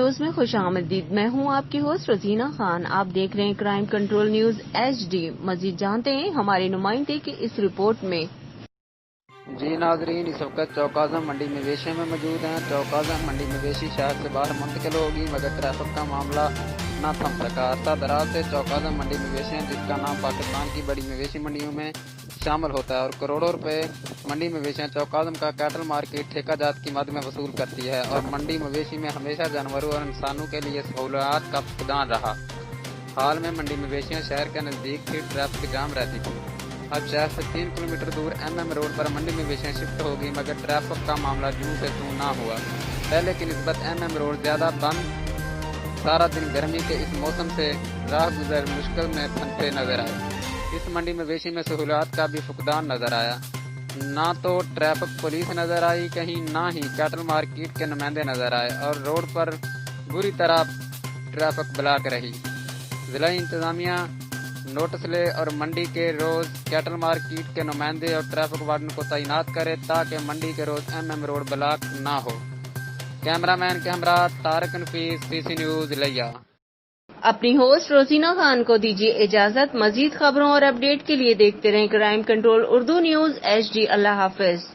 News میں خوش آمدید۔ میں ہوں آپ کی ہوسٹ رزینہ خان۔ آپ دیکھ رہے ہیں کرائم کنٹرول نیوز HD۔ مزید جانتے ہیں ہمارے نمائندے کی اس رپورٹ میں۔ جی ناظرین، اس وقت چوک اعظم منڈی مویشی میں موجود ہیں۔ چوک اعظم منڈی مویشی شہر سے باہر منتقل ہوگی مگر ٹریفک کا معاملہ نہ تھم سکا۔ عرصہ دراز سے چوک اعظم منڈی مویشی جس کا نام پاکستان کی بڑی مویشی منڈیوں میں شامل ہوتا ہے اور کروڑوں روپے منڈی مویشیاں چوک اعظم کا کیٹل مارکیٹ ٹھیکہ جات کی مد میں وصول کرتی ہے اور منڈی مویشی میں ہمیشہ جانوروں اور انسانوں کے لیے سہولیات کا فقدان رہا۔ حال میں منڈی مویشیاں شہر کے نزدیک تھی، ٹریفک جام رہتی تھی۔ اب شہر سے 3 کلومیٹر دور MM روڈ پر منڈی مویشیاں شفٹ ہوگی مگر ٹریفک کا معاملہ جوں سے توں نہ ہوا۔ پہلے کی نسبت MM روڈ زیادہ بند، سارا دن گرمی کے اس موسم سے راہ گزر مشکل میں پھنسے نظر آئے۔ اس منڈی مویشی میں سہولیات کا بھی فقدان نظر آیا۔ نہ تو ٹریفک پولیس نظر آئی کہیں، نہ ہی کیٹل مارکیٹ کے نمائندے نظر آئے اور روڈ پر بری طرح ٹریفک بلاک رہی۔ ضلع انتظامیہ نوٹس لے اور منڈی کے روز کیٹل مارکیٹ کے نمائندے اور ٹریفک وارڈن کو تعینات کرے تاکہ منڈی کے روز MM روڈ بلاک نہ ہو۔ کیمرہ مین کے ہمراہ طارق نفیس، CC نیوز لیا۔ اپنی ہوسٹ رزینہ خان کو دیجیے اجازت۔ مزید خبروں اور اپڈیٹ کے لیے دیکھتے رہیں crime control Urdu news HD۔ اللہ حافظ۔